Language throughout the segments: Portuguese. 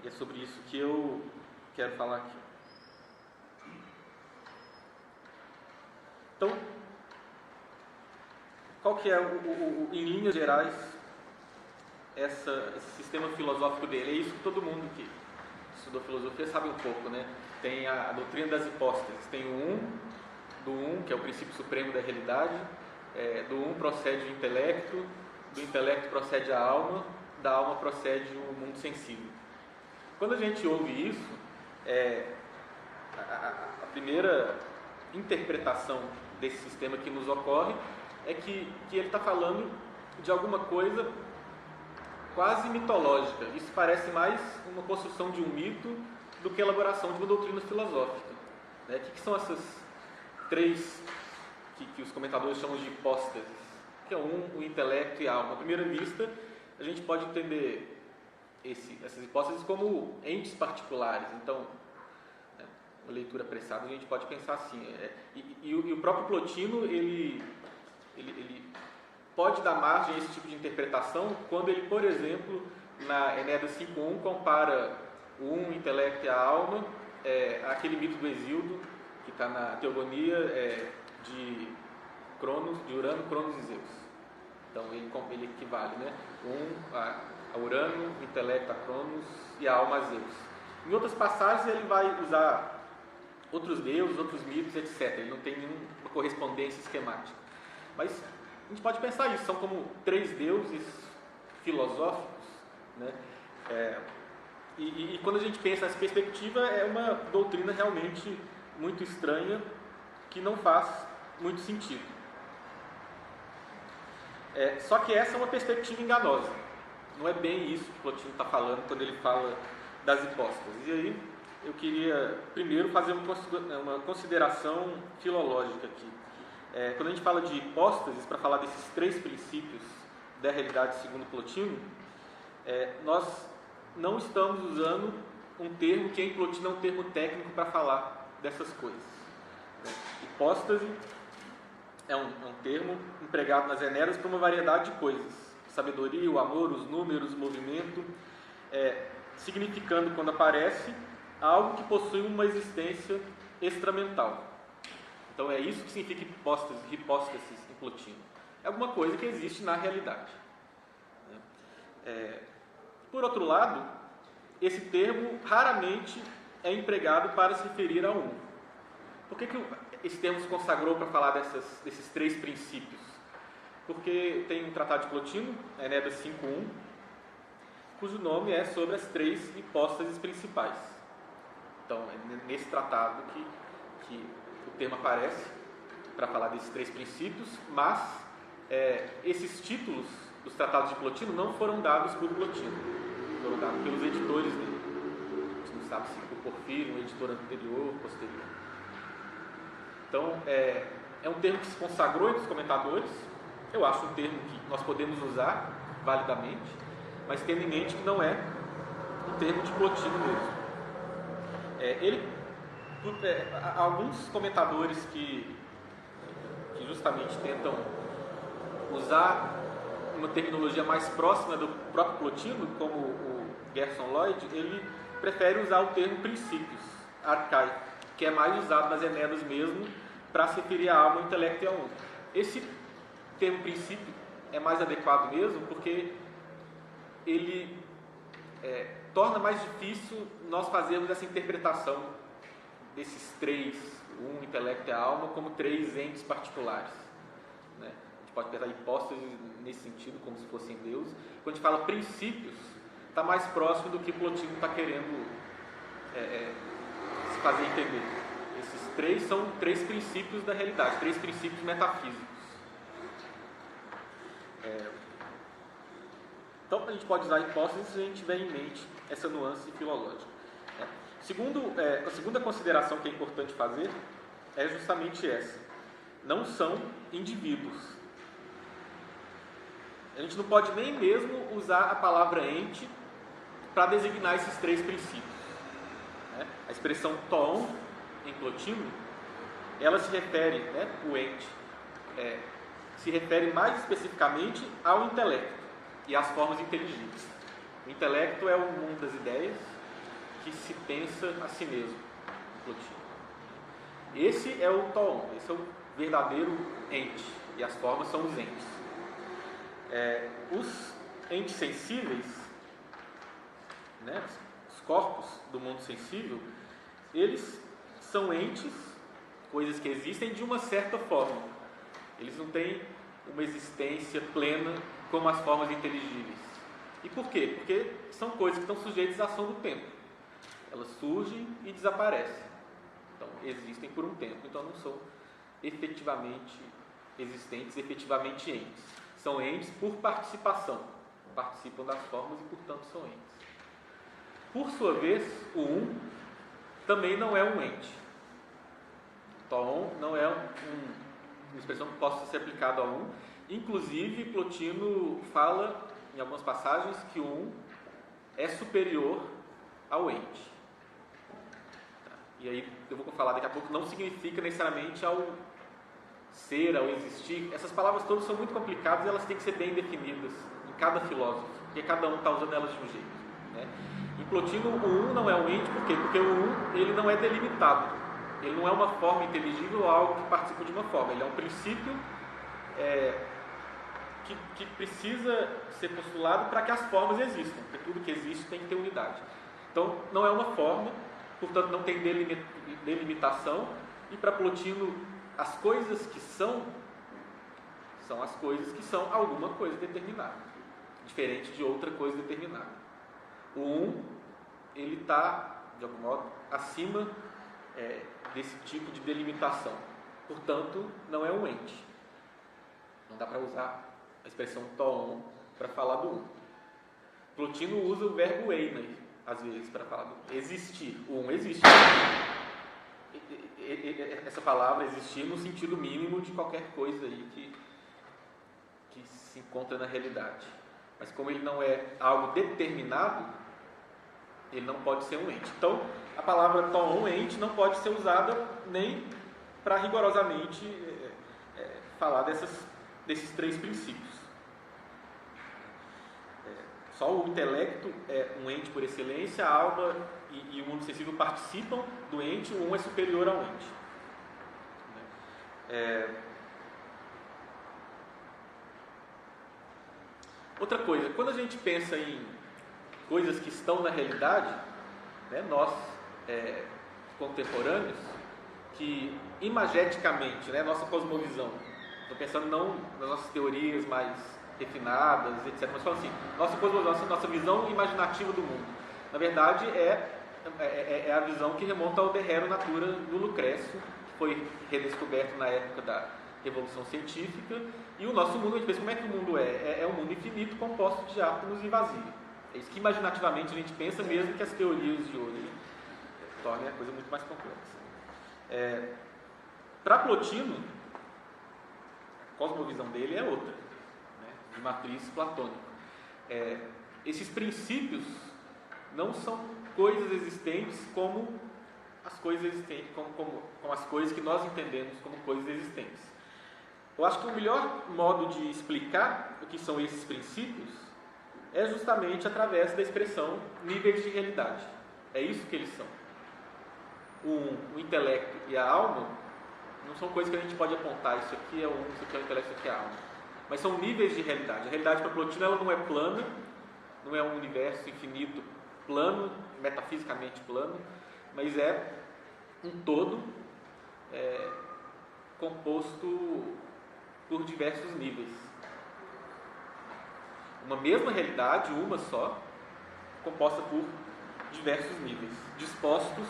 E é sobre isso que eu quero falar aqui. Então, qual que é, em linhas gerais, esse sistema filosófico dele? É isso que todo mundo que estudou filosofia sabe um pouco, né? Tem a doutrina das hipóstases. Tem do que é o princípio supremo da realidade. Do procede o intelecto, do intelecto procede a alma, da alma procede o mundo sensível. Quando a gente ouve isso, a primeira interpretação desse sistema que nos ocorre é que ele está falando de alguma coisa quase mitológica. Isso parece mais uma construção de um mito do que a elaboração de uma doutrina filosófica. O que são essas três que os comentadores chamam de hipóstases? Que é o intelecto e a alma. À primeira vista, a gente pode entender essas hipóstases como entes particulares. Então, uma leitura apressada, a gente pode pensar assim. E o próprio Plotino, ele pode dar margem a esse tipo de interpretação quando ele, por exemplo, na Enéida 5.1, compara o intelecto e a alma àquele mito do Hesíodo, que está na Teogonia de Cronos, de Urano, Cronos e Zeus. Então, ele equivale, né? A Urano, o intelecto a Cronos e a alma a Zeus. Em outras passagens, ele vai usar outros deuses, outros mitos, etc. Ele não tem nenhuma correspondência esquemática. Mas a gente pode pensar isso, são como três deuses filosóficos, né? E quando a gente pensa nessa perspectiva, é uma doutrina realmente muito estranha, que não faz muito sentido. Só que essa é uma perspectiva enganosa. Não é bem isso que Plotino está falando quando ele fala das hipóstases. E aí eu queria primeiro fazer uma consideração filológica aqui. Quando a gente fala de hipóstases, para falar desses três princípios da realidade segundo Plotino, nós não estamos usando um termo que em Plotino é um termo técnico para falar dessas coisas. Hipóstase é um termo empregado nas Enéidas para uma variedade de coisas: sabedoria, o amor, os números, o movimento, significando, quando aparece, algo que possui uma existência extramental. Então é isso que significa hipóstasis em Plotino. É alguma coisa que existe na realidade. Por outro lado, esse termo raramente é empregado para se referir a um. Por que esse termo se consagrou para falar desses três princípios? Porque tem um tratado de Plotino, a Enéida 5.1, cujo nome é sobre as três hipóstases principais. Então, é nesse tratado que o termo aparece para falar desses três princípios, mas esses títulos dos tratados de Plotino não foram dados por Plotino, foram dados pelos editores dele. A gente não sabe se por Porfírio, um editor anterior ou posterior. Então, é um termo que se consagrou entre os comentadores. Eu acho um termo que nós podemos usar validamente, mas tendo em mente que não é um termo de Plotino mesmo. Alguns comentadores que justamente tentam usar uma terminologia mais próxima do próprio Plotino, como o Gerson Lloyd, ele prefere usar o termo princípios, arcai, que é mais usado nas Enéidas mesmo, para se referir à alma, ao intelecto e ao mundo. Esse termo princípio é mais adequado mesmo, porque ele torna mais difícil nós fazermos essa interpretação desses três, o intelecto e a alma, como três entes particulares, né? A gente pode pensar em hipóstases nesse sentido, como se fossem deuses. Quando a gente fala princípios, está mais próximo do que Plotino está querendo se fazer entender. Esses três são três princípios da realidade, três princípios metafísicos. Então, a gente pode usar hipóteses se a gente tiver em mente essa nuance filológica. A segunda consideração que é importante fazer é justamente essa. Não são indivíduos. A gente não pode nem mesmo usar a palavra ente para designar esses três princípios. A expressão ton, em Plotino, ela se refere, o ente, se refere mais especificamente ao intelecto e às formas inteligíveis. O intelecto é o mundo das ideias, pensa a si mesmo, Plotino. Esse é o Toon, esse é o verdadeiro ente, e as formas são os entes. Os entes sensíveis, né, os corpos do mundo sensível, eles são entes, coisas que existem de uma certa forma. Eles não têm uma existência plena como as formas inteligíveis. E por quê? Porque são coisas que estão sujeitas à ação do tempo. Elas surgem e desaparecem. Então, existem por um tempo. Então, não são efetivamente existentes, efetivamente entes. São entes por participação. Participam das formas e, portanto, são entes. Por sua vez, o Um também não é um ente. Toon não é uma expressão que possa ser aplicada a Um. Inclusive, Plotino fala em algumas passagens que o Um é superior ao ente. Tá? E aí, eu vou falar daqui a pouco, não significa necessariamente ao ser, ao existir. Essas palavras todas são muito complicadas e elas têm que ser bem definidas em cada filósofo, porque cada um está usando elas de um jeito. Né? Em Plotino, o Um não é um ente, por quê? Porque o Um ele não é delimitado. Ele não é uma forma inteligível ou algo que participa de uma forma. Ele é um princípio que precisa ser postulado para que as formas existam, porque tudo que existe tem que ter unidade. Então, não é uma forma, portanto, não tem delimitação, e para Plotino, as coisas que são as coisas que são alguma coisa determinada, diferente de outra coisa determinada. O Um, ele está, de algum modo, acima desse tipo de delimitação. Portanto, não é um ente. Não dá para usar a expressão Toon para falar do Um. Plotino usa o verbo eina, às vezes, para falar do existir. O Um existe. Essa palavra existir no sentido mínimo de qualquer coisa aí que se encontra na realidade. Mas como ele não é algo determinado, ele não pode ser um ente. Então, a palavra Toon, ente, não pode ser usada nem para rigorosamente falar desses três princípios. Só o intelecto é um ente por excelência, a alma e o mundo sensível participam do ente, o Um é superior ao ente. Outra coisa, quando a gente pensa em coisas que estão na realidade, né, nós contemporâneos, que imageticamente, né, nossa cosmovisão, estou pensando não nas nossas teorias mais refinadas, etc., mas falando assim, nossa visão imaginativa do mundo, na verdade é a visão que remonta ao De Rerum Natura do Lucrécio, que foi redescoberto na época da Revolução Científica, e o nosso mundo, a gente pensa, como é que o mundo é? É um mundo infinito composto de átomos e vazio. É isso que imaginativamente a gente pensa, mesmo que as teorias de hoje tornem a coisa muito mais complexa. Para Plotino, a cosmovisão dele é outra, né, de matriz platônica. Esses princípios não são coisas existentes como as coisas existentes, como as coisas que nós entendemos como coisas existentes. Eu acho que o melhor modo de explicar o que são esses princípios é justamente através da expressão níveis de realidade. É isso que eles são. O intelecto e a alma não são coisas que a gente pode apontar, isso aqui é o Um, isso aqui é o intelecto, isso aqui é a alma. Mas são níveis de realidade. A realidade para Plotino ela não é plana, não é um universo infinito plano, metafisicamente plano, mas é um todo composto por diversos níveis. Uma mesma realidade, uma só, composta por diversos níveis, dispostos,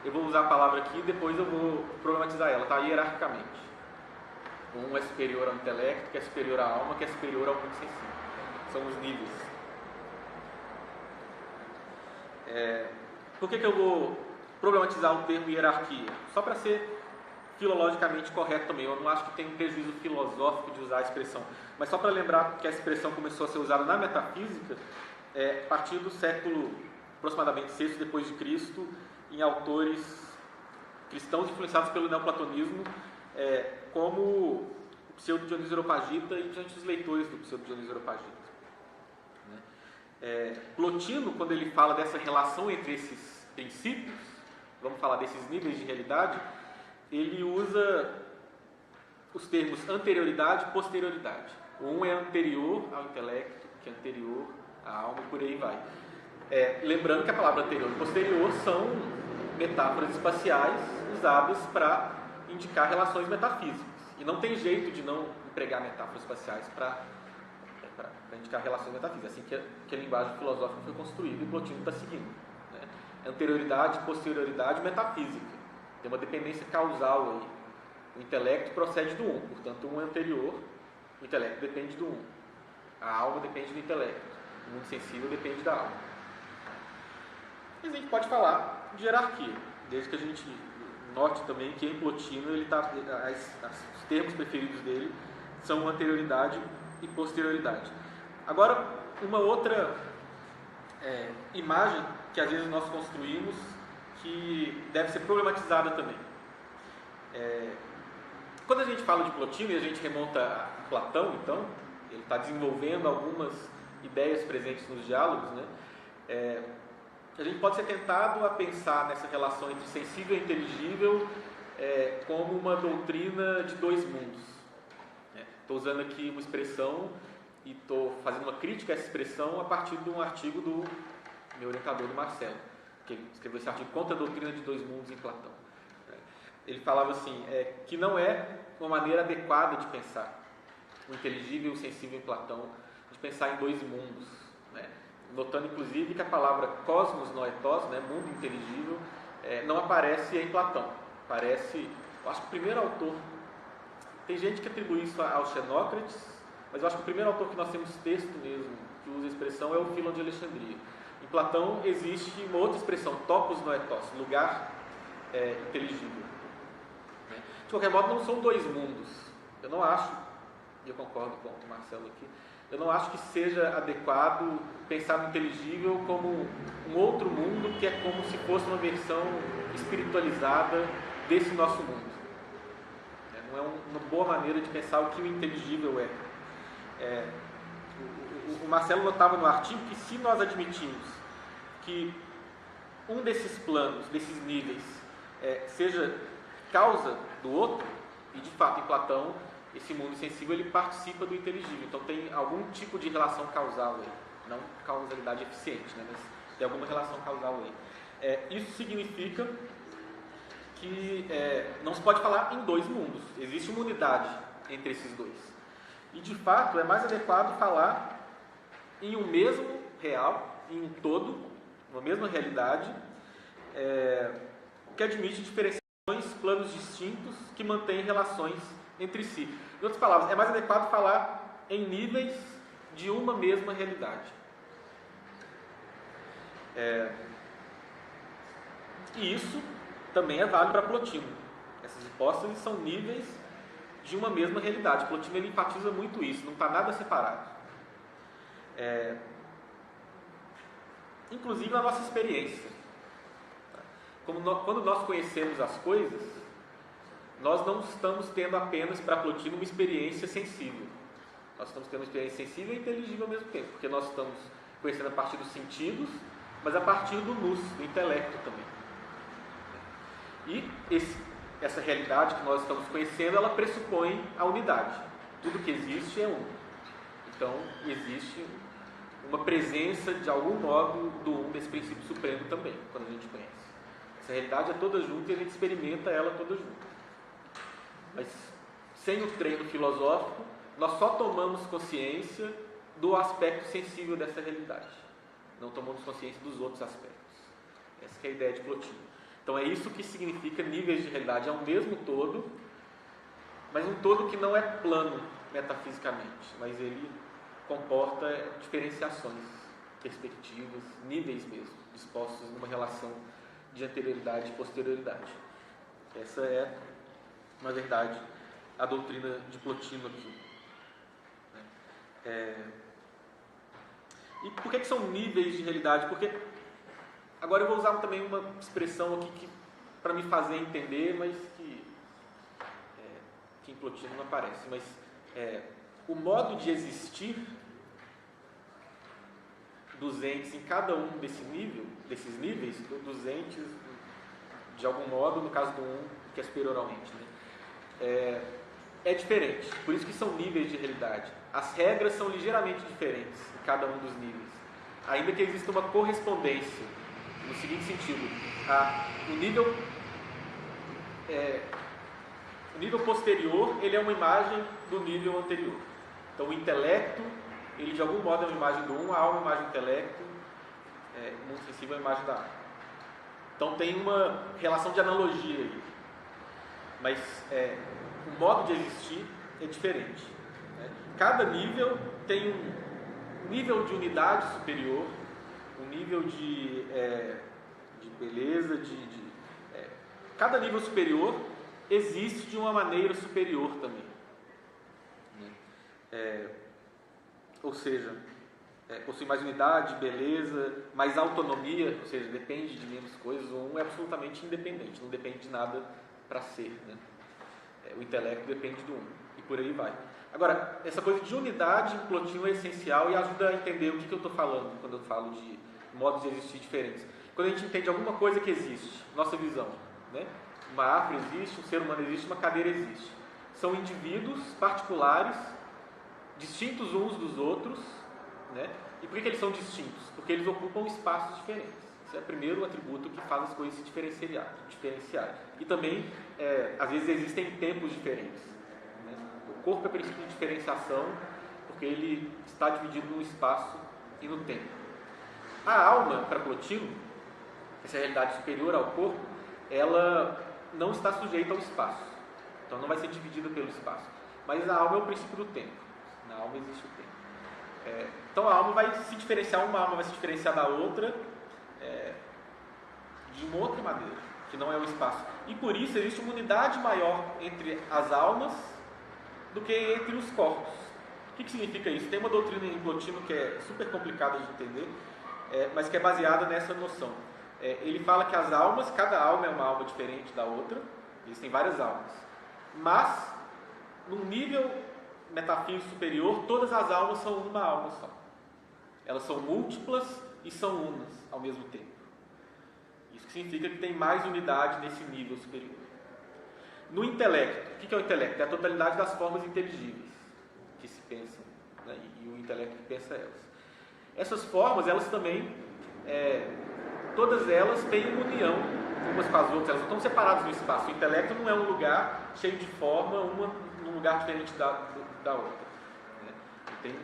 eu vou usar a palavra aqui e depois eu vou problematizar ela, tá? Hierarquicamente. Um é superior ao intelecto, que é superior à alma, que é superior ao mundo sensível. São os níveis. Por que eu vou problematizar o termo hierarquia? Só para ser filologicamente correto também. Eu não acho que tem um prejuízo filosófico de usar a expressão, mas só para lembrar que a expressão começou a ser usada na metafísica a partir do século aproximadamente VI depois de Cristo, em autores cristãos influenciados pelo neoplatonismo, como o pseudo-Dionísio Areopagita e diante dos leitores do pseudo-Dionísio Areopagita. Plotino, quando ele fala dessa relação entre esses princípios, vamos falar desses níveis de realidade, ele usa os termos anterioridade e posterioridade. Um é anterior ao intelecto, que é anterior à alma e por aí vai. Lembrando que a palavra anterior e posterior são metáforas espaciais usadas para indicar relações metafísicas. E não tem jeito de não empregar metáforas espaciais para indicar relações metafísicas. Assim que a linguagem filosófica foi construída e Plotino está seguindo. Né? Anterioridade, posterioridade, metafísica. Tem uma dependência causal aí. O intelecto procede do portanto, um é anterior, o intelecto depende do a alma depende do intelecto, o mundo sensível depende da alma. Mas a gente pode falar de hierarquia, desde que a gente note também que em Plotino ele os termos preferidos dele são anterioridade e posterioridade. Agora, uma outra imagem que às vezes nós construímos que deve ser problematizada também. Quando a gente fala de Plotino e a gente remonta a Platão, então, ele está desenvolvendo algumas ideias presentes nos diálogos, né? A gente pode ser tentado a pensar nessa relação entre sensível e inteligível como uma doutrina de dois mundos. Estou usando aqui uma expressão e estou fazendo uma crítica a essa expressão a partir de um artigo do meu orientador, do Marcelo, que ele escreveu esse artigo contra a doutrina de dois mundos em Platão. Ele falava assim, que não é uma maneira adequada de pensar o inteligível e o sensível em Platão, de pensar em dois mundos, né? Notando inclusive que a palavra cosmos noetos, né, mundo inteligível, não aparece em Platão. Aparece, eu acho que o primeiro autor, tem gente que atribui isso ao Xenócrates, mas eu acho que o primeiro autor que nós temos texto mesmo, que usa a expressão, é o Fílon de Alexandria. Em Platão existe uma outra expressão, topos noetos, lugar inteligível. De qualquer modo, não são dois mundos. Eu não acho, e eu concordo com o Marcelo aqui, eu não acho que seja adequado pensar no inteligível como um outro mundo que é como se fosse uma versão espiritualizada desse nosso mundo. Não é uma boa maneira de pensar o que o inteligível é. O Marcelo notava no artigo que se nós admitimos que um desses planos, desses níveis, seja causa do outro, e de fato em Platão esse mundo sensível ele participa do inteligível, então tem algum tipo de relação causal aí, não causalidade eficiente, né, mas tem alguma relação causal aí. Isso significa que não se pode falar em dois mundos, existe uma unidade entre esses dois, e de fato é mais adequado falar em um mesmo real, em um todo, uma mesma realidade, que admite diferenciações, planos distintos que mantêm relações entre si. Em outras palavras, é mais adequado falar em níveis de uma mesma realidade. E isso também é válido para Plotino. Essas hipóteses são níveis de uma mesma realidade. Plotino ele enfatiza muito isso, não está nada separado. Inclusive na nossa experiência. Quando nós conhecemos as coisas, nós não estamos tendo apenas para Plotino uma experiência sensível. Nós estamos tendo uma experiência sensível e inteligível ao mesmo tempo, porque nós estamos conhecendo a partir dos sentidos, mas a partir do nous, do intelecto também. E essa realidade que nós estamos conhecendo, ela pressupõe a unidade. Tudo que existe é um. Então, existe uma presença, de algum modo, desse princípio supremo também, quando a gente conhece. Essa realidade é toda junta e a gente experimenta ela toda junta. Mas, sem o treino filosófico, nós só tomamos consciência do aspecto sensível dessa realidade. Não tomamos consciência dos outros aspectos. Essa que é a ideia de Plotino. Então, é isso que significa níveis de realidade. É um mesmo todo, mas um todo que não é plano metafisicamente, mas ele comporta diferenciações, perspectivas, níveis mesmo, dispostos numa relação de anterioridade e posterioridade. Essa é, na verdade, a doutrina de Plotino aqui. E por que são níveis de realidade? Porque, agora eu vou usar também uma expressão aqui para me fazer entender, mas que em Plotino não aparece, mas o modo de existir dos entes em cada um desses níveis, dos entes, de algum modo, no caso do um, que é superior ao ente, né? É diferente. Por isso que são níveis de realidade. As regras são ligeiramente diferentes em cada um dos níveis. Ainda que exista uma correspondência, no seguinte sentido: o nível posterior, ele é uma imagem do nível anterior. Então, o intelecto, ele de algum modo é uma imagem do um, a alma é uma imagem do intelecto, o mundo sensível é uma imagem da alma. Então, tem uma relação de analogia aí. Mas o modo de existir é diferente, né? Cada nível tem um nível de unidade superior, um nível de beleza, cada nível superior existe de uma maneira superior também, né? Ou seja, possui mais unidade, beleza, mais autonomia, ou seja, depende de menos coisas. Um é absolutamente independente, não depende de nada para ser, né? O intelecto depende do um, e por aí vai. Agora, essa coisa de unidade em Plotino é essencial e ajuda a entender o que eu estou falando quando eu falo de modos de existir diferentes. Quando a gente entende alguma coisa que existe, nossa visão, né? Uma árvore existe, um ser humano existe, uma cadeira existe. São indivíduos particulares, distintos uns dos outros, né? E por que eles são distintos? Porque eles ocupam espaços diferentes. Esse é o primeiro atributo que faz as coisas se diferenciarem. E também, às vezes, existem tempos diferentes, né? O corpo é princípio de diferenciação, porque ele está dividido no espaço e no tempo. A alma, para Plotino, essa realidade superior ao corpo, ela não está sujeita ao espaço. Então, não vai ser dividida pelo espaço. Mas a alma é o princípio do tempo. Na alma existe o tempo. Então, a alma vai se diferenciar, uma alma vai se diferenciar da outra, de uma outra maneira, que não é o espaço. E por isso existe uma unidade maior entre as almas do que entre os corpos. O que significa isso? Tem uma doutrina em Plotino que é super complicada de entender, mas que é baseada nessa noção. Ele fala que as almas, cada alma é uma alma diferente da outra, existem várias almas, mas num nível metafísico superior, todas as almas são uma alma só. Elas são múltiplas e são unas ao mesmo tempo. Isso significa que tem mais unidade nesse nível superior. No intelecto, o que é o intelecto? É a totalidade das formas inteligíveis que se pensam, né? E o intelecto que pensa elas. Essas formas, elas também, todas elas têm uma união umas com as outras, elas não estão separadas no espaço. O intelecto não é um lugar cheio de forma, uma num lugar diferente da outra, né? Tem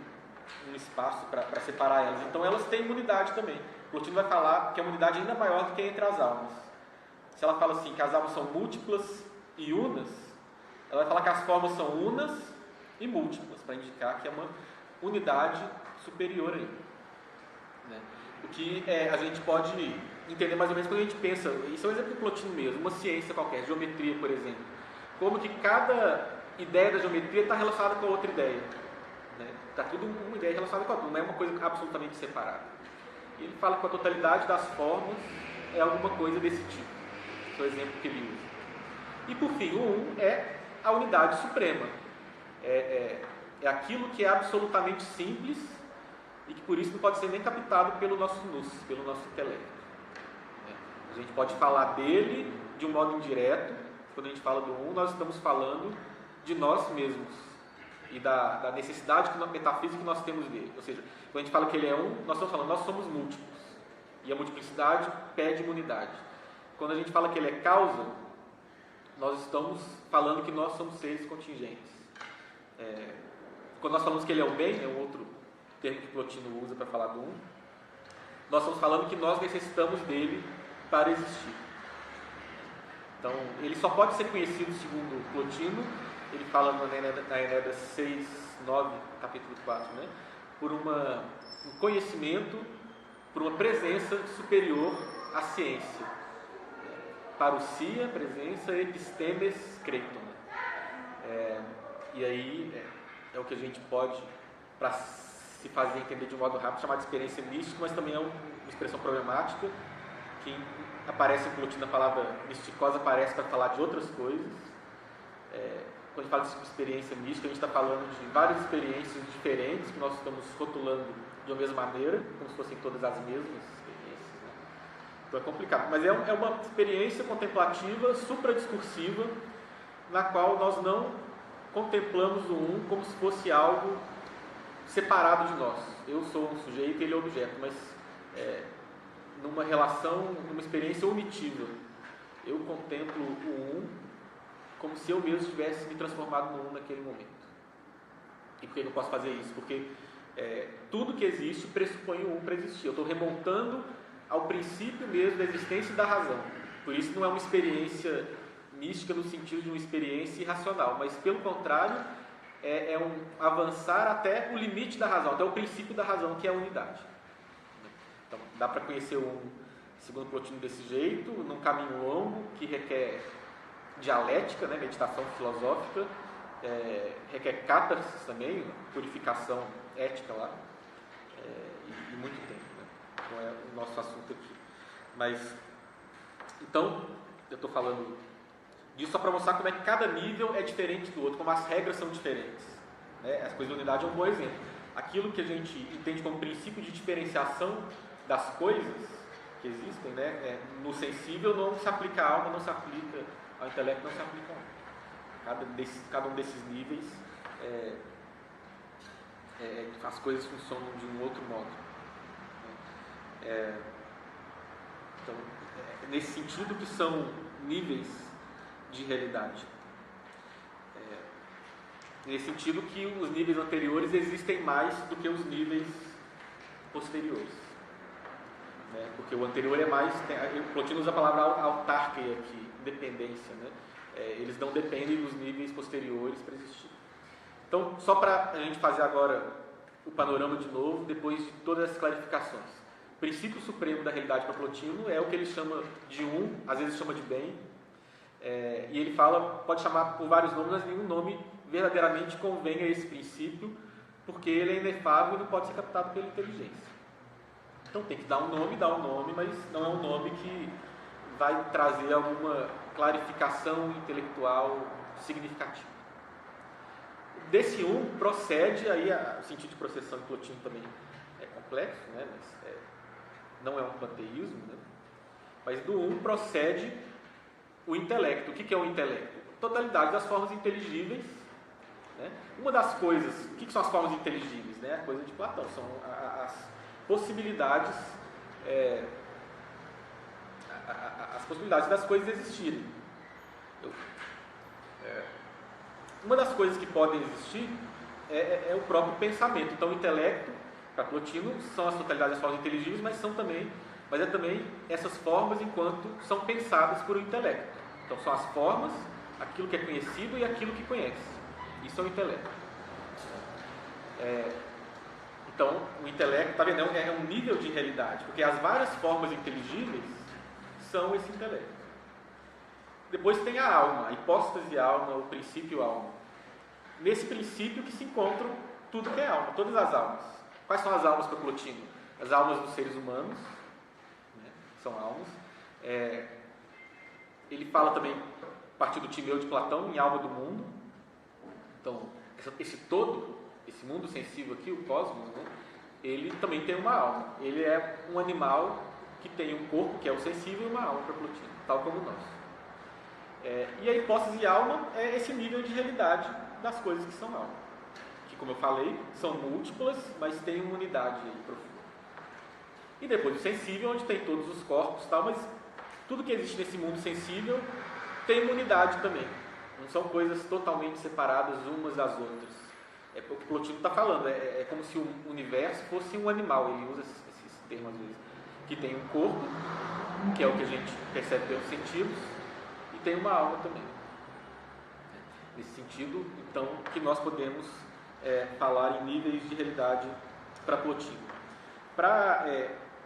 um espaço para separar elas. Então elas têm uma unidade também. Plotino vai falar que a unidade é ainda maior do que entre as almas. Se ela fala assim que as almas são múltiplas e unas, ela vai falar que as formas são unas e múltiplas, para indicar que é uma unidade superior aí, né? O que a gente pode entender mais ou menos quando a gente pensa, isso é um exemplo de Plotino mesmo, uma ciência qualquer, geometria, por exemplo. Como que cada ideia da geometria está relacionada com a outra ideia, né? Está tudo uma ideia relacionada com a outra, não é uma coisa absolutamente separada. E ele fala que a totalidade das formas é alguma coisa desse tipo. Esse é o exemplo que ele usa. E por fim, o um é a unidade suprema. É aquilo que é absolutamente simples e que por isso não pode ser nem captado pelo nosso nous, pelo nosso intelecto. A gente pode falar dele de um modo indireto. Quando a gente fala do um, nós estamos falando de nós mesmos e da necessidade metafísica que nós temos dele. Ou seja, quando a gente fala que ele é um, nós estamos falando, nós somos múltiplos. E a multiplicidade pede uma unidade. Quando a gente fala que ele é causa, nós estamos falando que nós somos seres contingentes. Quando nós falamos que ele é o bem, é um outro termo que Plotino usa para falar do um, nós estamos falando que nós necessitamos dele para existir. Então, ele só pode ser conhecido, segundo Plotino, ele fala na Enéida 6, 9, capítulo 4, né? Por um conhecimento, por uma presença superior à ciência. Parousia, presença, epistemes, creton. E aí é o que a gente pode, para se fazer entender de um modo rápido, chamar de experiência mística, mas também é uma expressão problemática, que aparece em Plotino, a palavra misticosa aparece para falar de outras coisas, quando a gente fala de experiência mística, a gente está falando de várias experiências diferentes que nós estamos rotulando de uma mesma maneira, como se fossem todas as mesmas experiências, né? Então é complicado, mas é uma experiência contemplativa, supradiscursiva, na qual nós não contemplamos o um como se fosse algo separado de nós. Eu sou um sujeito e ele é objeto, mas numa relação, numa experiência unitiva. Eu contemplo o um como se eu mesmo tivesse me transformado no um naquele momento. E por que eu posso fazer isso? Porque tudo que existe pressupõe o um para existir. Eu estou remontando ao princípio mesmo da existência e da razão. Por isso não é uma experiência mística no sentido de uma experiência irracional, mas pelo contrário, é um avançar até o limite da razão, até o princípio da razão, que é a unidade. Então, dá para conhecer o um, segundo Plotino, desse jeito, num caminho longo, que requer dialética, né, meditação filosófica, requer catarsis também, purificação ética lá, e muito tempo, né? Não é o nosso assunto aqui. Mas, então, eu estou falando disso só para mostrar como é que cada nível é diferente do outro, como as regras são diferentes, né? As coisas da unidade é um bom exemplo. Aquilo que a gente entende como princípio de diferenciação das coisas que existem, né? No sensível não se aplica à alma, não se aplica ao intelecto, não se aplica à alma. Cada um desses níveis, as coisas funcionam de um outro modo. Então, nesse sentido que são níveis de realidade. Nesse sentido que os níveis anteriores existem mais do que os níveis posteriores. Né? Porque o anterior é mais... O Plotino usa a palavra autarquia aqui, dependência. Né? Eles não dependem dos níveis posteriores para existir. Então, só para a gente fazer agora o panorama de novo, depois de todas essas clarificações. O princípio supremo da realidade para Plotino é o que ele chama de um, às vezes chama de bem, e ele fala, pode chamar por vários nomes, mas nenhum nome verdadeiramente convém a esse princípio, porque ele é inefável e não pode ser captado pela inteligência. Então tem que dar um nome, mas não é um nome que vai trazer alguma clarificação intelectual significativa. Desse um procede, aí o sentido de processão de Plotino também é complexo, né? Mas não é um panteísmo, né? Mas do um procede o intelecto. O que é o intelecto? Totalidade das formas inteligíveis, né? Uma das coisas, o que são as formas inteligíveis? Né? A coisa de Platão, são as possibilidades, as possibilidades das coisas existirem. Uma das coisas que podem existir é o próprio pensamento. Então, o intelecto, para Plotino, são as totalidades das formas inteligíveis, mas é também essas formas enquanto são pensadas por o intelecto. Então, são as formas, aquilo que é conhecido e aquilo que conhece. Isso é o intelecto. Então, o intelecto, está vendo? É um nível de realidade, porque as várias formas inteligíveis são esse intelecto. Depois tem a alma, a hipóstase alma, o princípio alma. Nesse princípio que se encontram tudo que é alma, todas as almas. Quais são as almas para Plotino? As almas dos seres humanos, né? São almas. Ele fala também, a partir do Timeu de Platão, em alma do mundo. Então, esse todo, esse mundo sensível aqui, o cosmos, né? Ele também tem uma alma. Ele é um animal que tem um corpo, que é o sensível, e uma alma para Plotino, tal como nós. E a hipóstase alma é esse nível de realidade das coisas que são alma. Que, como eu falei, são múltiplas, mas tem uma unidade aí profunda. E depois o sensível, onde tem todos os corpos e tal, mas tudo que existe nesse mundo sensível tem uma unidade também. Não são coisas totalmente separadas umas das outras. É o que Plotino está falando. É como se o universo fosse um animal. Ele usa esses termos às vezes. Que tem um corpo, que é o que a gente percebe pelos sentidos, e tem uma alma também. Nesse sentido, então, que nós podemos falar em níveis de realidade para Plotino. Para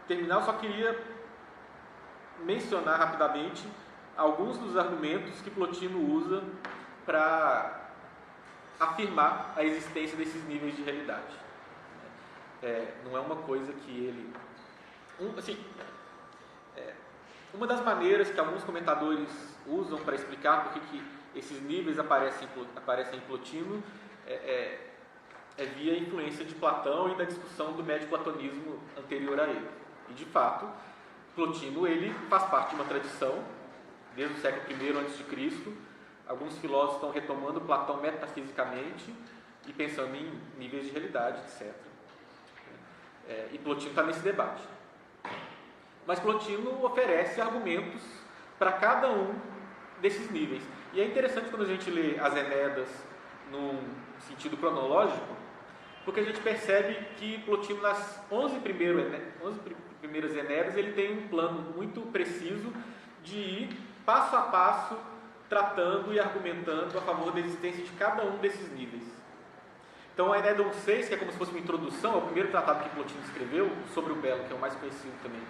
terminar, eu só queria mencionar rapidamente alguns dos argumentos que Plotino usa para afirmar a existência desses níveis de realidade. Não é uma coisa que ele... uma das maneiras que alguns comentadores usam para explicar por que esses níveis aparecem em Plotino via influência de Platão e da discussão do médio platonismo anterior a ele. E, de fato, Plotino ele faz parte de uma tradição, desde o século I a.C., alguns filósofos estão retomando Platão metafisicamente e pensando em níveis de realidade, etc. E Plotino está nesse debate. Mas Plotino oferece argumentos para cada um desses níveis. E é interessante quando a gente lê as Enéidas num sentido cronológico, porque a gente percebe que Plotino, nas 11 primeiras Enéidas, ele tem um plano muito preciso de ir passo a passo tratando e argumentando a favor da existência de cada um desses níveis. Então a Enéida 1.6, que é como se fosse uma introdução, é o primeiro tratado que Plotino escreveu sobre o belo, que é o mais conhecido também.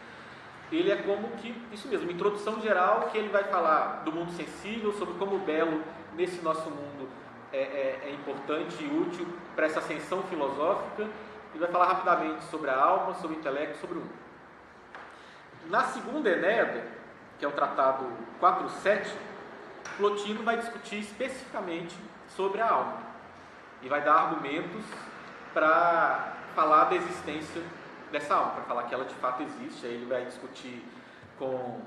Ele é como que, isso mesmo, uma introdução geral, que ele vai falar do mundo sensível, sobre como o belo nesse nosso mundo é importante e útil para essa ascensão filosófica. Ele vai falar rapidamente sobre a alma, sobre o intelecto, sobre o mundo. Na segunda Enéida, que é o tratado 4.7, Plotino vai discutir especificamente sobre a alma e vai dar argumentos para falar da existência dessa alma, para falar que ela de fato existe. Aí ele vai discutir com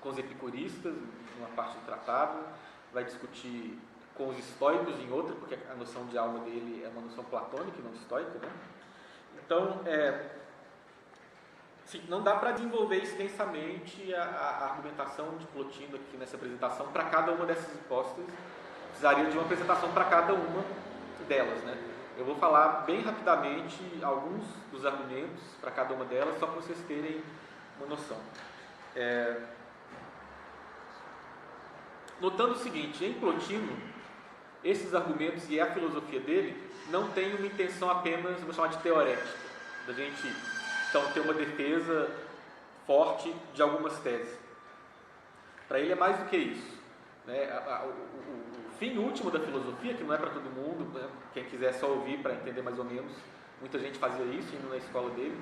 os epicuristas, numa parte do tratado, vai discutir com os estoicos em outra, porque a noção de alma dele é uma noção platônica e não estoica, né? Então, não dá para desenvolver extensamente a argumentação de Plotino aqui nessa apresentação para cada uma dessas hipóteses. Precisaria de uma apresentação para cada uma delas, né? Eu vou falar bem rapidamente alguns dos argumentos para cada uma delas, só para vocês terem uma noção. Notando o seguinte, em Plotino, esses argumentos e a filosofia dele não tem uma intenção apenas, vou chamar de teorética, da gente então ter uma defesa forte de algumas teses. Para ele é mais do que isso, né? O fim último da filosofia, que não é para todo mundo, né? Quem quiser só ouvir para entender mais ou menos, muita gente fazia isso indo na escola dele,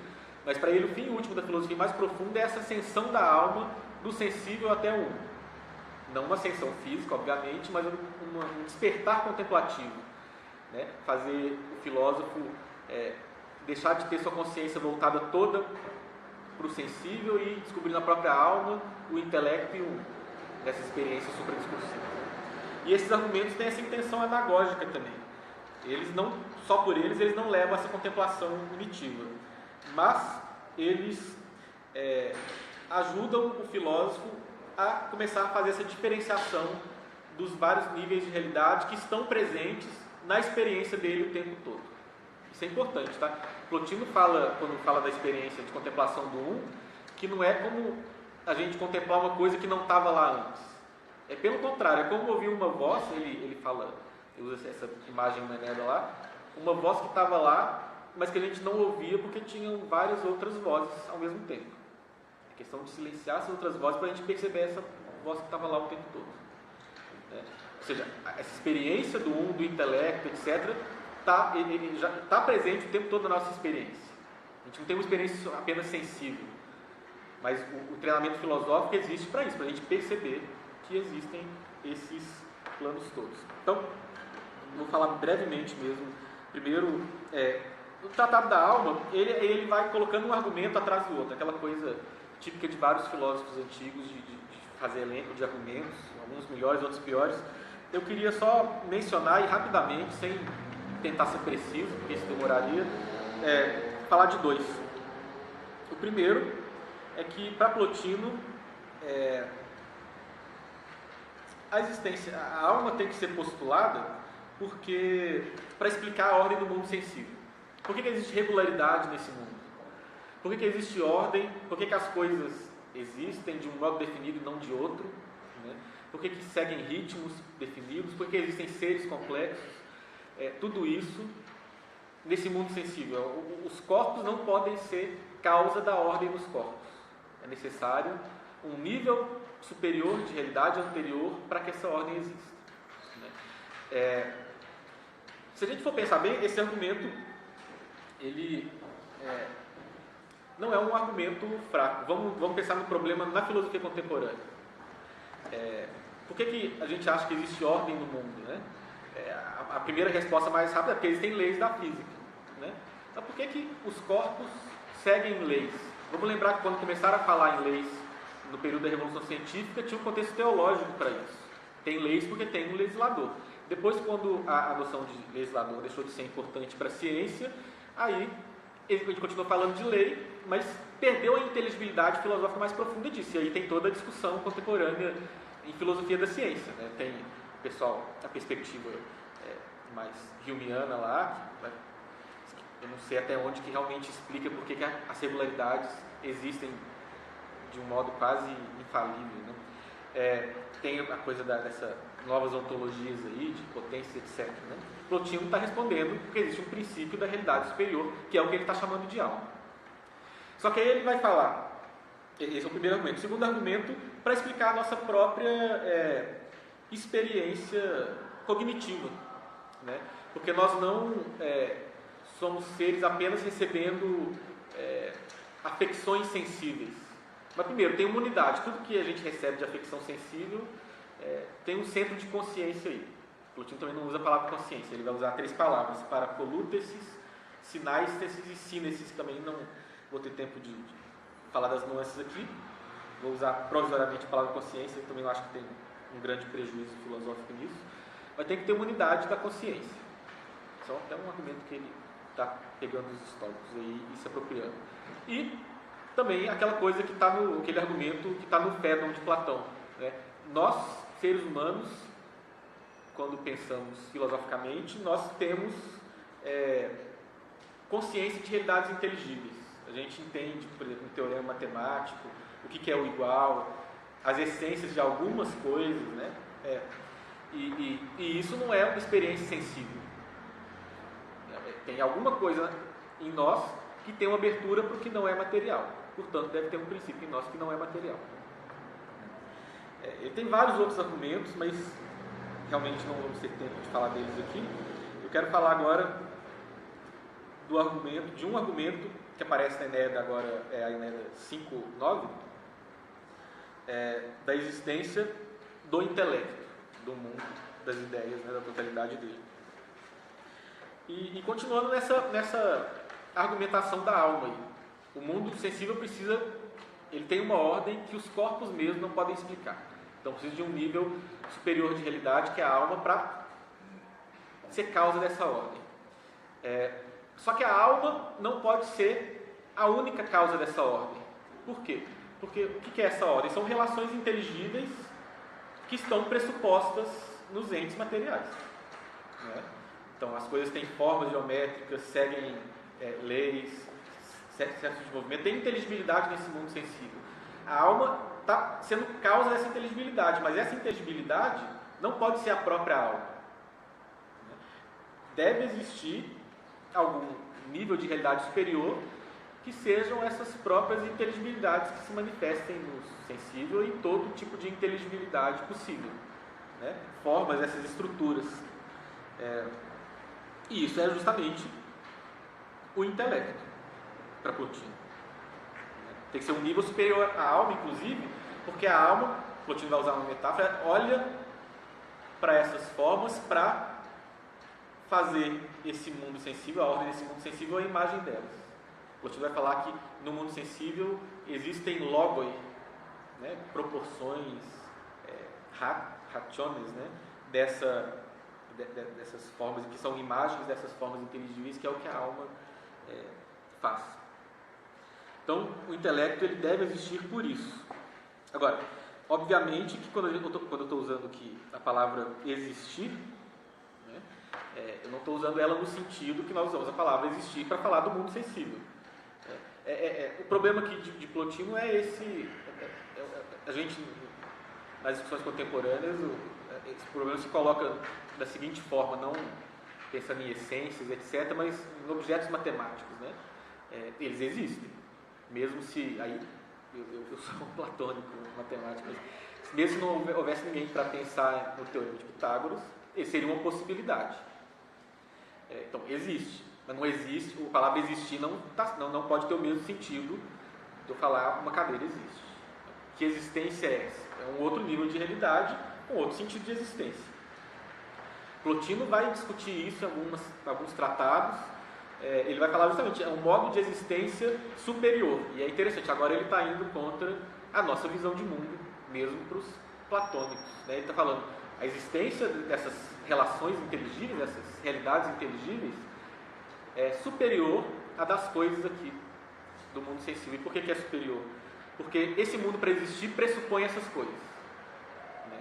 mas para ele o fim último da filosofia mais profunda é essa ascensão da alma do sensível até o único. Não uma ascensão física, obviamente, mas um despertar contemplativo, né? Fazer o filósofo deixar de ter sua consciência voltada toda para o sensível e descobrir na própria alma o intelecto e dessa experiência supradiscursiva. E esses argumentos têm essa intenção anagógica também. Eles não, só por eles não levam a essa contemplação unitiva, mas eles ajudam o filósofo a começar a fazer essa diferenciação dos vários níveis de realidade que estão presentes na experiência dele o tempo todo. Isso é importante, tá? Plotino fala, quando fala da experiência de contemplação do um, que não é como a gente contemplar uma coisa que não estava lá antes. É pelo contrário, é como ouvir uma voz, ele fala, ele usa essa imagem na Enéida lá, uma voz que estava lá, mas que a gente não ouvia porque tinham várias outras vozes ao mesmo tempo. É questão de silenciar essas outras vozes para a gente perceber essa voz que estava lá o tempo todo. Ou seja, essa experiência do um, do intelecto, etc., ele já está presente o tempo todo na nossa experiência. A gente não tem uma experiência apenas sensível, mas o treinamento filosófico existe para isso, para a gente perceber que existem esses planos todos. Então, vou falar brevemente mesmo. Primeiro, o Tratado da Alma, ele vai colocando um argumento atrás do outro, aquela coisa típica de vários filósofos antigos de fazer elenco de argumentos, alguns melhores, outros piores. Eu queria só mencionar, e rapidamente, sem tentar ser preciso, porque isso demoraria, falar de dois. O primeiro é que, para Plotino, a alma tem que ser postulada para explicar a ordem do mundo sensível. Por que existe regularidade nesse mundo? Por que existe ordem? Por que as coisas existem de um modo definido e não de outro? Né? Por que seguem ritmos definidos? Por que existem seres complexos? Tudo isso nesse mundo sensível. Os corpos não podem ser causa da ordem dos corpos. É necessário um nível superior de realidade anterior para que essa ordem exista. Né? Se a gente for pensar bem, esse argumento ele não é um argumento fraco. Vamos pensar no problema na filosofia contemporânea. Por que a gente acha que existe ordem no mundo, né? A primeira resposta mais rápida é porque existem leis da física, né? Então, por que os corpos seguem leis? Vamos lembrar que quando começaram a falar em leis no período da Revolução Científica, tinha um contexto teológico para isso. Tem leis porque tem um legislador. Depois, quando a noção de legislador deixou de ser importante para a ciência, aí a gente continuou falando de lei, mas perdeu a inteligibilidade filosófica mais profunda disso. E aí tem toda a discussão contemporânea em filosofia da ciência, né? Tem, pessoal, a perspectiva mais humeana lá, eu não sei até onde que realmente explica por que as regularidades existem de um modo quase infalível, né? Tem a coisa dessas novas ontologias aí, de potência, etc. Né? Plotino está respondendo porque existe um princípio da realidade superior, que é o que ele está chamando de alma. Só que aí ele vai falar, esse é o primeiro argumento. O segundo argumento, para explicar a nossa própria experiência cognitiva, né? Porque nós não somos seres apenas recebendo afecções sensíveis. Mas primeiro, tem uma unidade. Tudo que a gente recebe de afecção sensível tem um centro de consciência aí. Plotino também não usa a palavra consciência, ele vai usar 3 palavras: paracolútesis, sináistesis e sínesis. Também não vou ter tempo de falar das nuances aqui. Vou usar provisoriamente a palavra consciência, eu também não acho que tem um grande prejuízo filosófico nisso. Mas tem que ter uma unidade da consciência. Só até um argumento que ele está pegando os históricos aí e se apropriando. E também aquela coisa que está aquele argumento que está no Fédon de Platão, né? Nós, seres humanos, quando pensamos filosoficamente, nós temos consciência de realidades inteligíveis. A gente entende, por exemplo, um teorema matemático, o que é o igual, as essências de algumas coisas, né? E isso não é uma experiência sensível. Tem alguma coisa em nós que tem uma abertura para o que não é material. Portanto, deve ter um princípio em nós que não é material. Ele tem vários outros argumentos, mas realmente não vamos ter tempo de falar deles aqui. Eu quero falar agora de um argumento que aparece na Enéida agora, a Enéida 5:9, da existência do intelecto, do mundo, das ideias, né, da totalidade dele. E continuando nessa argumentação da alma aí. O mundo sensível ele tem uma ordem que os corpos mesmos não podem explicar. Então precisa de um nível superior de realidade, que é a alma, para ser causa dessa ordem. Só que a alma não pode ser a única causa dessa ordem. Por quê? Porque o que é essa ordem? São relações inteligíveis que estão pressupostas nos entes materiais, né? Então as coisas têm formas geométricas, seguem leis, certos de movimento, tem inteligibilidade nesse mundo sensível. A alma está sendo causa dessa inteligibilidade, mas essa inteligibilidade não pode ser a própria alma. Deve existir algum nível de realidade superior que sejam essas próprias inteligibilidades que se manifestem no sensível e todo tipo de inteligibilidade possível, né? Formas essas estruturas. E isso é justamente o intelecto para Plotino. Tem que ser um nível superior à alma, inclusive, porque a alma, Plotino vai usar uma metáfora, olha para essas formas para fazer esse mundo sensível, a ordem desse mundo sensível, a imagem delas. Plotino vai falar que no mundo sensível existem logoi, né, proporções, rationes, né, dessas formas, que são imagens dessas formas inteligíveis, que é o que a alma faz. Então, o intelecto ele deve existir por isso. Agora, obviamente que quando eu estou usando aqui a palavra existir, né, eu não estou usando ela no sentido que nós usamos a palavra existir para falar do mundo sensível. O problema aqui de Plotino é esse. A gente, nas discussões contemporâneas, esse problema se coloca da seguinte forma, não pensando em essências, etc., mas em objetos matemáticos, né? Eles existem, mesmo se, aí eu sou um platônico matemático, mas mesmo se não houvesse ninguém para pensar no teorema de Pitágoras, seria uma possibilidade. Então, existe, mas não existe, a palavra existir não pode ter o mesmo sentido de eu falar uma cadeira existe. Que existência é essa? É um outro nível de realidade, com outro sentido de existência. Plotino vai discutir isso em alguns tratados. Ele vai falar justamente, é um modo de existência superior. E é interessante, agora ele está indo contra a nossa visão de mundo, mesmo para os platônicos. Né? Ele está falando, a existência dessas relações inteligíveis, dessas realidades inteligíveis, é superior à das coisas aqui do mundo sensível. E por que é superior? Porque esse mundo, para existir, pressupõe essas coisas. Né?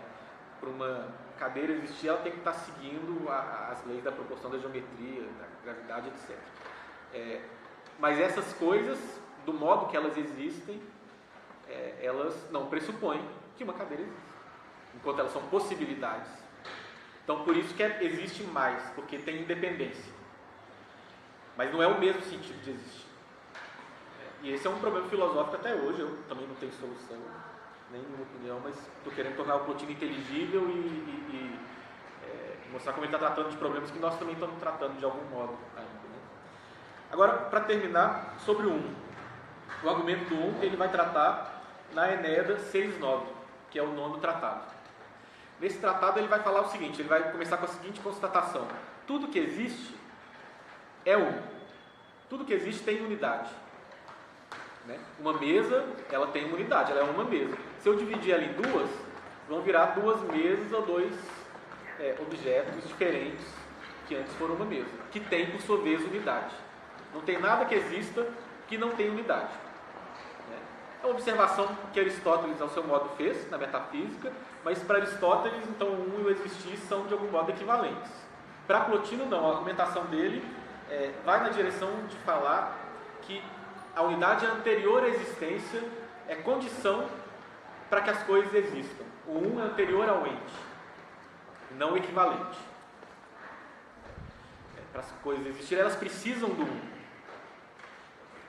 Para uma cadeira existir, ela tem que estar seguindo as leis da proporção, da geometria, da gravidade, etc. Mas essas coisas, do modo que elas existem, elas não pressupõem que uma cadeira existe, enquanto elas são possibilidades. Então, por isso que existe mais, porque tem independência. Mas não é o mesmo sentido de existir. E esse é um problema filosófico até hoje. Eu também não tenho solução, nem nenhuma opinião, mas estou querendo tornar o Plotino inteligível e mostrar como ele está tratando de problemas que nós também estamos tratando de algum modo ainda. Né? Agora, para terminar, sobre o 1. O argumento do 1 ele vai tratar na Enéida 6.9, que é o 9º tratado. Nesse tratado ele vai falar o seguinte, ele vai começar com a seguinte constatação: tudo que existe é um. Tudo que existe tem unidade. Né? Uma mesa, ela tem uma unidade, ela é uma mesa. Se eu dividir ela em duas, vão virar duas mesas ou dois objetos diferentes que antes foram uma mesa, que tem, por sua vez, unidade. Não tem nada que exista que não tenha unidade. Né? É uma observação que Aristóteles, ao seu modo, fez na metafísica, mas para Aristóteles, então, o 1 e o existir são, de algum modo, equivalentes. Para Plotino, não. A argumentação dele vai na direção de falar que a unidade anterior à existência é condição para que as coisas existam. O 1 é anterior ao ente, não equivalente. Para as coisas existirem, elas precisam do 1.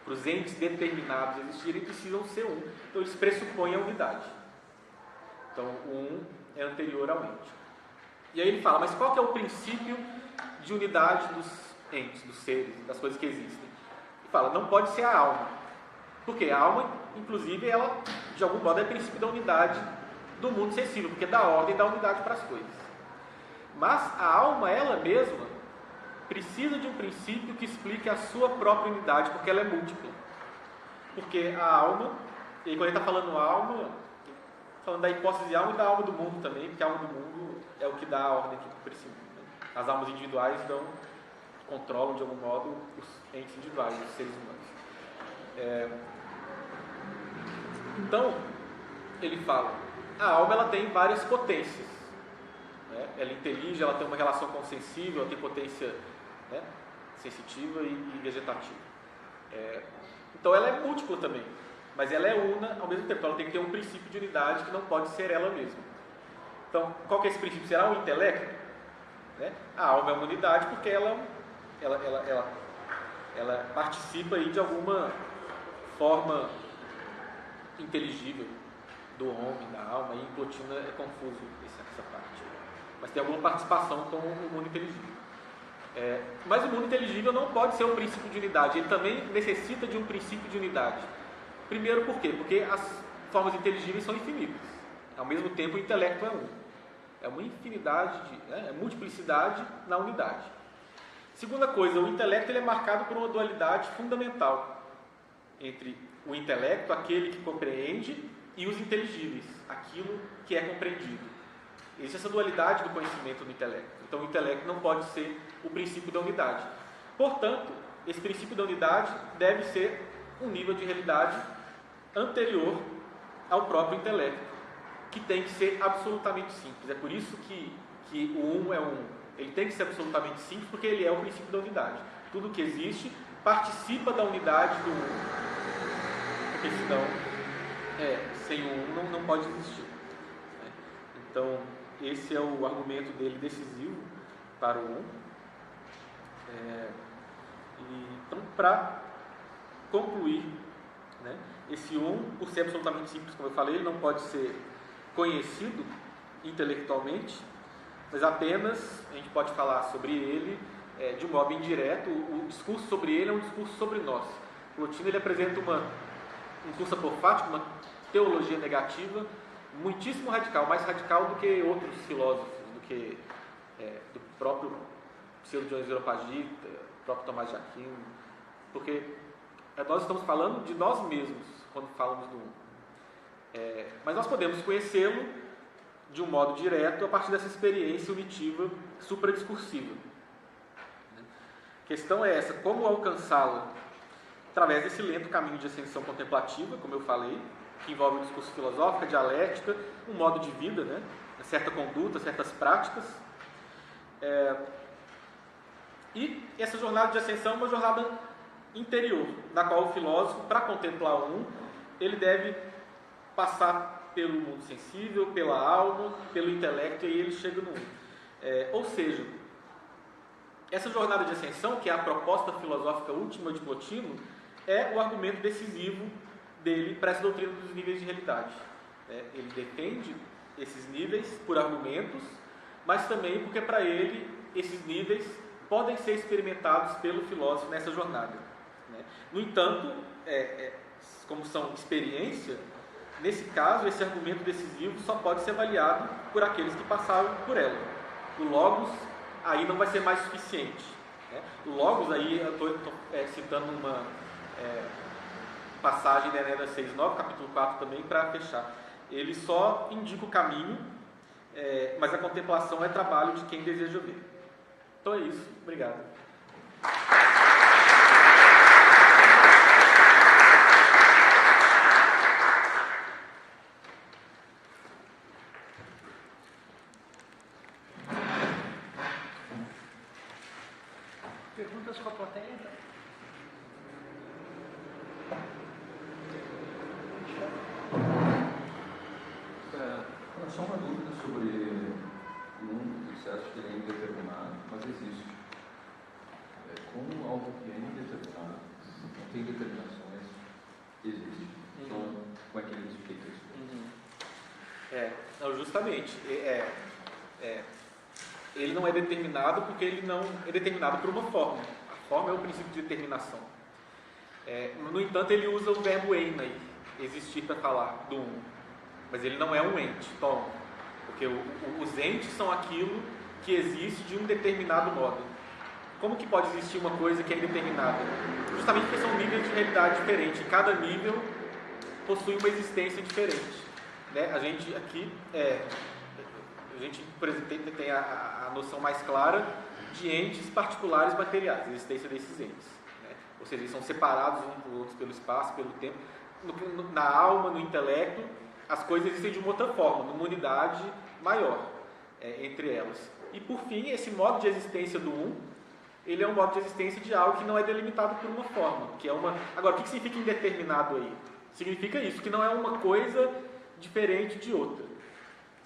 Para os entes determinados existirem, precisam ser 1. Então, eles pressupõem a unidade. Então, o 1 é anterior ao ente. E aí ele fala, mas qual que é o princípio de unidade dos entes, dos seres, das coisas que existem? Ele fala, não pode ser a alma. Porque a alma, inclusive, ela, de algum modo, é o princípio da unidade do mundo sensível, porque dá ordem e dá unidade para as coisas. Mas a alma, ela mesma, precisa de um princípio que explique a sua própria unidade, porque ela é múltipla. Porque a alma, e quando ele está falando alma, falando da hipótese de alma e da alma do mundo também, porque a alma do mundo é o que dá a ordem aqui para o princípio. Né? As almas individuais controlam, de algum modo, os entes individuais, os seres humanos. Então, ele fala, a alma ela tem várias potências. Né? Ela intelige, ela tem uma relação com o sensível, ela tem potência, né, sensitiva e vegetativa. Então ela é múltipla também, mas ela é una ao mesmo tempo. Ela tem que ter um princípio de unidade que não pode ser ela mesma. Então, qual que é esse princípio? Será o intelecto? Né? A alma é uma unidade porque ela participa aí de alguma forma inteligível do homem, da alma, e em Plotino é confuso essa parte. Mas tem alguma participação com o mundo inteligível. Mas o mundo inteligível não pode ser um princípio de unidade, ele também necessita de um princípio de unidade. Primeiro, por quê? Porque as formas inteligíveis são infinitas. Ao mesmo tempo, o intelecto é um. É uma infinidade, é multiplicidade na unidade. Segunda coisa, o intelecto ele é marcado por uma dualidade fundamental entre o intelecto, aquele que compreende, e os inteligíveis, aquilo que é compreendido. Existe essa dualidade do conhecimento no intelecto. Então, o intelecto não pode ser o princípio da unidade. Portanto, esse princípio da unidade deve ser um nível de realidade anterior ao próprio intelecto, que tem que ser absolutamente simples. É por isso que o 1 é 1. Ele tem que ser absolutamente simples, porque ele é o princípio da unidade. Tudo que existe participa da unidade do 1. Porque senão, sem o 1 não pode existir. Então, esse é o argumento dele decisivo para o 1. Então, para concluir, né, esse 1, por ser absolutamente simples, como eu falei, ele não pode ser conhecido intelectualmente, mas apenas a gente pode falar sobre ele de um modo indireto. O discurso sobre ele é um discurso sobre nós. Plotino ele apresenta um curso apofático, uma teologia negativa, muitíssimo radical, mais radical do que outros filósofos, do que do próprio Pseudo-Dionísio Areopagita, o próprio Tomás de Aquino, porque nós estamos falando de nós mesmos quando falamos do mas nós podemos conhecê-lo de um modo direto a partir dessa experiência unitiva supradiscursiva. A questão é essa, como alcançá-la? Através desse lento caminho de ascensão contemplativa, como eu falei, que envolve um discurso filosófico, a dialética, um modo de vida, né? Certa conduta, certas práticas. E essa jornada de ascensão é uma jornada interior, na qual o filósofo, para contemplar o um, ele deve passar pelo mundo sensível, pela alma, pelo intelecto, e aí ele chega no um. Ou seja, essa jornada de ascensão, que é a proposta filosófica última de Plotino, é o argumento decisivo dele para essa doutrina dos níveis de realidade. Ele defende esses níveis por argumentos, mas também porque para ele esses níveis podem ser experimentados pelo filósofo nessa jornada. No entanto, como são experiência, nesse caso, esse argumento decisivo só pode ser avaliado por aqueles que passaram por ela. O logos aí não vai ser mais suficiente. O logos aí, eu estou citando uma passagem da Enéida 6.9, capítulo 4 também, para fechar. Ele só indica o caminho, mas a contemplação é trabalho de quem deseja ver. Então é isso. Obrigado. Perguntas com a plateia? Só uma dúvida sobre um processo que é indeterminado, mas existe. Como algo que é indeterminado, não tem determinações, existe. Então, como é que ele explica isso? Não, justamente. Ele não é determinado porque ele não é determinado por uma forma. A forma é o princípio de determinação. No entanto, ele usa o verbo einai, existir, para falar do um. Mas ele não é um ente, porque os entes são aquilo que existe de um determinado modo. Como que pode existir uma coisa que é indeterminada? Justamente porque são níveis de realidade diferentes. Cada nível possui uma existência diferente. A gente aqui, por exemplo, tem a noção mais clara de entes particulares materiais, a existência desses entes. Ou seja, eles são separados uns dos outros pelo espaço, pelo tempo. Na alma, no intelecto, as coisas existem de uma outra forma, numa unidade maior entre elas. E por fim, esse modo de existência do um, ele é um modo de existência de algo que não é delimitado por uma forma, que é uma... Agora, o que significa indeterminado aí? Significa isso, que não é uma coisa diferente de outra.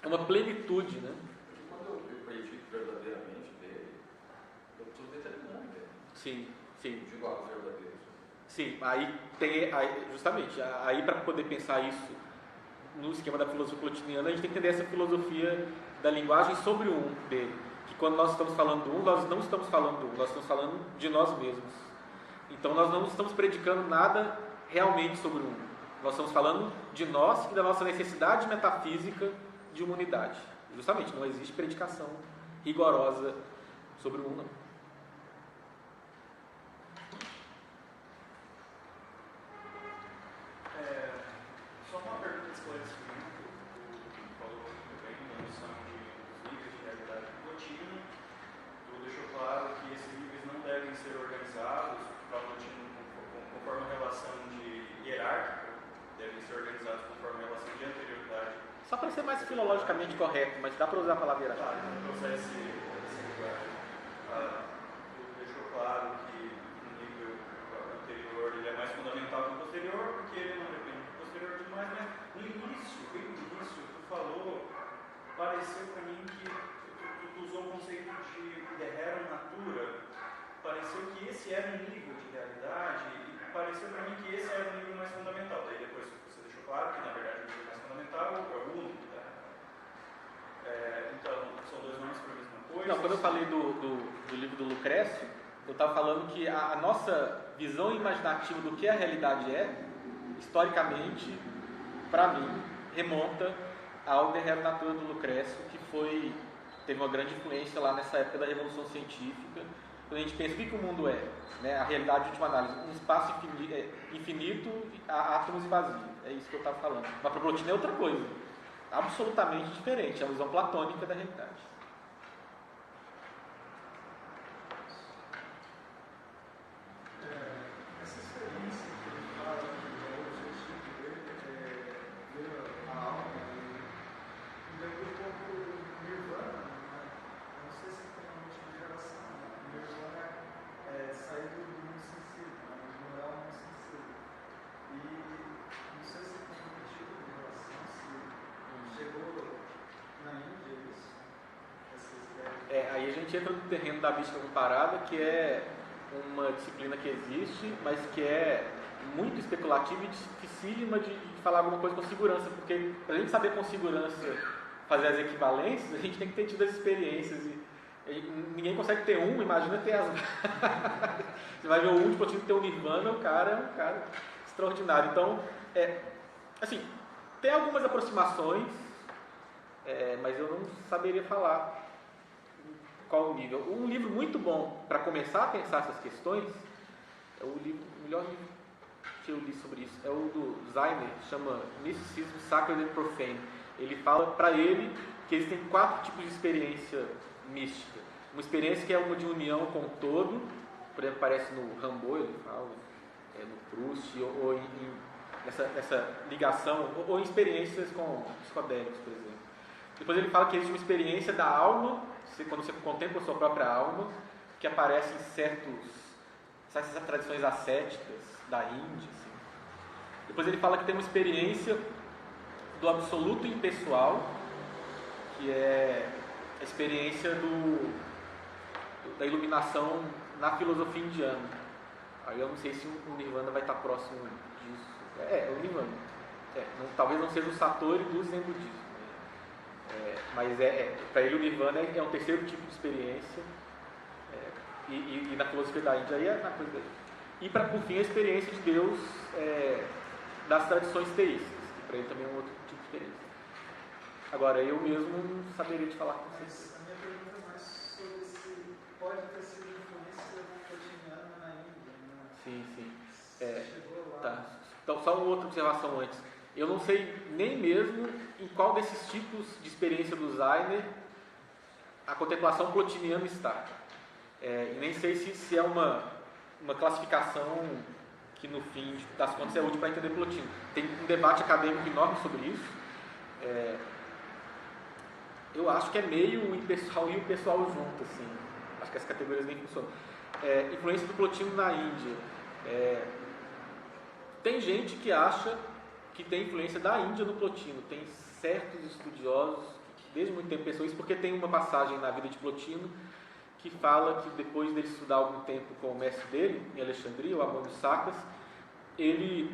É uma plenitude, né? Quando eu acredito verdadeiramente dele, eu estou determinando dele. Sim. De igual verdadeiro. Sim, justamente, aí para poder pensar isso no esquema da filosofia plotiniana, a gente tem que entender essa filosofia da linguagem sobre o um dele. Que quando nós estamos falando do um, nós não estamos falando do um, nós estamos falando de nós mesmos. Então nós não estamos predicando nada realmente sobre o um. Nós estamos falando de nós e da nossa necessidade metafísica de uma unidade. Justamente, não existe predicação rigorosa sobre o um, não. Só uma pergunta de esclarecimento. Tu falou muito bem da noção de níveis de realidade contínua. Tu deixou claro que esses níveis não devem ser organizados conforme a relação de hierárquica, devem ser organizados conforme a relação de anterioridade. Só para ser mais filologicamente correto, mas dá para usar a palavra hierárquica. Claro, então esse lugar. Tu deixou claro que o nível anterior ele é mais fundamental que o posterior, porque ele não depende do posterior demais, mas no início, bem no início, tu falou, pareceu para mim que tu usou o conceito de Rerum Natura, pareceu que esse era um nível de realidade e pareceu para mim que esse era o nível mais fundamental. Daí depois você deixou claro que na verdade o nível mais fundamental é o único. Então, são dois nomes para a mesma coisa? Não, quando eu falei do livro do Lucrécio, eu estava falando que a nossa visão imaginativa do que a realidade é, historicamente, para mim, remonta Alder era natura do Lucrécio, que teve uma grande influência lá nessa época da Revolução Científica, quando a gente pensa o que o mundo é, né? A realidade de última análise, um espaço infinito, átomos e vazio, é isso que eu estava falando. Mas para Plotino é outra coisa, absolutamente diferente, é uma visão platônica da realidade. Essa experiência que ele fala, o objetivo dele é ver a alma, e lembra um pouco do Nirvana, né? Eu não sei se tem uma última geração, né? O Nirvana é sair do mundo sensível, né? Ignorar o mundo sensível. E não sei se tem algum tipo de relação, se chegou na Índia isso, essas ideias. Aí a gente entra no terreno da mística comparada, que é uma disciplina que existe, mas que é muito especulativa e dificílima de falar alguma coisa com segurança, porque para a gente saber com segurança fazer as equivalências, a gente tem que ter tido as experiências e ninguém consegue ter imagina ter as você vai ver o de Plotino ter o Nirvana, o cara é um cara extraordinário. Então, assim, tem algumas aproximações, mas eu não saberia falar qual o nível. Um livro muito bom para começar a pensar essas questões é o melhor livro que eu li sobre isso, é o do Zeiner, chama Misticismo Sacred and Profane. Ele fala para ele que existem 4 tipos de experiência mística. Uma experiência que é uma de união com o todo, por exemplo, aparece no Rimbaud, ele fala, no Proust, ou nessa ligação, ou em experiências com psicodélicos, por exemplo. Depois ele fala que existe uma experiência da alma, quando você contempla a sua própria alma, que aparece em certas tradições ascéticas da Índia. Assim. Depois ele fala que tem uma experiência do absoluto impessoal, que é a experiência da iluminação na filosofia indiana. Aí eu não sei se o Nirvana vai estar próximo disso. O Nirvana. Talvez não seja o Satori do Zen budismo. Mas para ele o Nirvana é um terceiro tipo de experiência, e na filosofia da Índia aí é uma coisa. E por fim a experiência de Deus das tradições teístas, que para ele também é um outro tipo de experiência. Agora eu mesmo não saberia te falar com vocês. Mas a minha pergunta é mais sobre se pode ter sido influência plotiniana na Índia, né? Sim. Chegou lá. Tá. Então só uma outra observação antes. Eu não sei nem mesmo em qual desses tipos de experiência do Zeiner a contemplação plotiniana está. E nem sei se é uma classificação que no fim das contas é útil para entender Plotino. Tem um debate acadêmico enorme sobre isso. Eu acho que é meio o impessoal e o pessoal junto, assim. Acho que as categorias nem funcionam. Influência do Plotino na Índia. Tem gente que acha que tem influência da Índia no Plotino. Tem certos estudiosos que desde muito tempo pensam isso, porque tem uma passagem na vida de Plotino que fala que depois dele estudar algum tempo com o mestre dele, em Alexandria, o Amônio Sacas, ele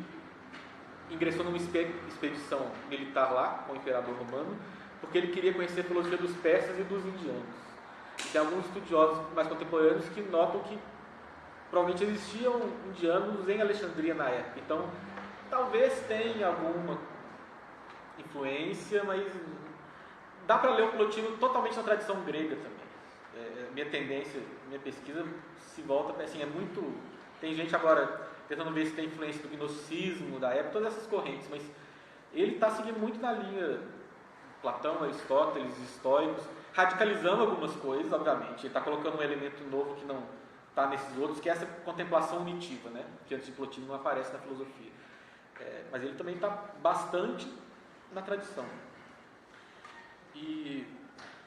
ingressou numa expedição militar lá com o imperador romano, porque ele queria conhecer a filosofia dos persas e dos indianos. E tem alguns estudiosos mais contemporâneos que notam que provavelmente existiam indianos em Alexandria na época. Então, talvez tenha alguma influência, mas dá para ler o Plotino totalmente na tradição grega também. Minha tendência, minha pesquisa se volta para assim, tem gente agora tentando ver se tem influência do gnosticismo da época, todas essas correntes, mas ele está seguindo muito na linha Platão, Aristóteles, estoicos, radicalizando algumas coisas, obviamente. Ele está colocando um elemento novo que não está nesses outros, que é essa contemplação unitiva, né? Que antes de Plotino não aparece na filosofia. Mas ele também está bastante na tradição. E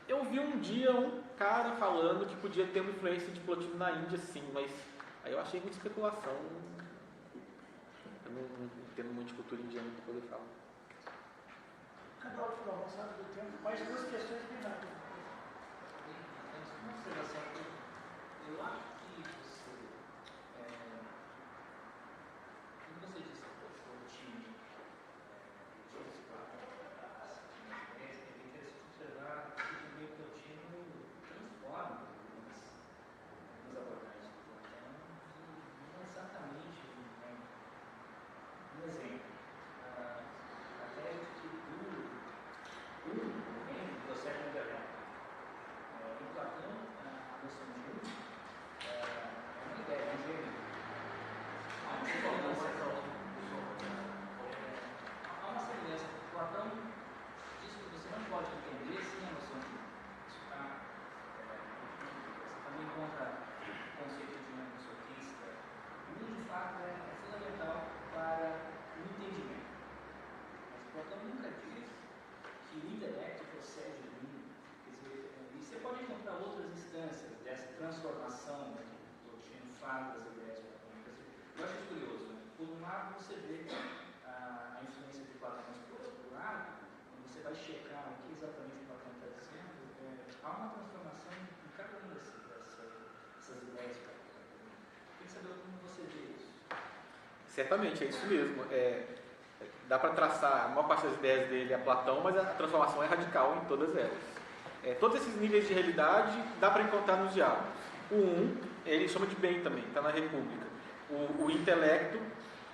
eu vi um dia um cara falando que podia ter uma influência de Plotino na Índia, sim, mas aí eu achei muita especulação. Eu não entendo muito de cultura indiana para poder falar. Cada hora foi avançado do tempo, mais 2 questões bem rápidas. Uma observação aqui. Eu acho que quando você disse que o time é interessante observar que também o time transforma algumas abordagens do Platão e não exatamente um exemplo. A tese de Duro Tem um processo de internet. Em Platão, a noção de um é uma ideia, um gênero. Há uma semelhança. Platão diz que você não pode entender sem a noção de um. Você também encontra o conceito de um sofista. O um, de fato, é fundamental para o entendimento. Mas Platão nunca diz que o intelecto procede do mundo. Quer dizer, e você pode encontrar outras instâncias dessa transformação do triunfar das ideias platônicas. Eu acho isso curioso. Né? Por um lado, você vê a influência de Platão, mas por outro lado, quando você vai checar o que exatamente Platão está dizendo, há uma transformação em cada uma dessas ideias platônicas. Tem que saber como você vê isso. Certamente, é isso mesmo. Dá para traçar, a maior parte das ideias dele é Platão, mas a transformação é radical em todas elas. Todos esses níveis de realidade dá para encontrar nos diálogos. O um, ele chama de bem também, está na República. O intelecto,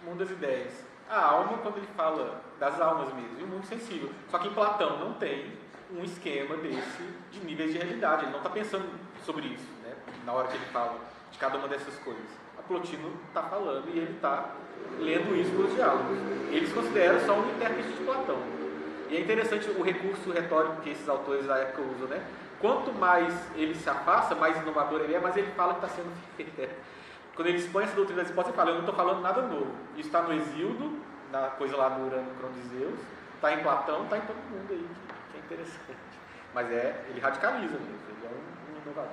mundo das ideias. A alma, quando ele fala das almas mesmo, e o mundo sensível. Só que em Platão não tem um esquema desse de níveis de realidade. Ele não está pensando sobre isso, né, na hora que ele fala de cada uma dessas coisas. A Plotino está falando e ele está lendo isso nos diálogos. Eles consideram só um intérprete de Platão. E é interessante o recurso retórico que esses autores da época usam, né? Quanto mais ele se afasta, mais inovador ele é, mas ele fala que está sendo fiel. Quando ele expõe essa doutrina das hipóteses, ele fala, eu não estou falando nada novo. Isso está no Hesíodo, na coisa lá do Urano Crono de Zeus, está em Platão, está em todo mundo aí, que é interessante. Mas ele radicaliza mesmo, ele é um inovador.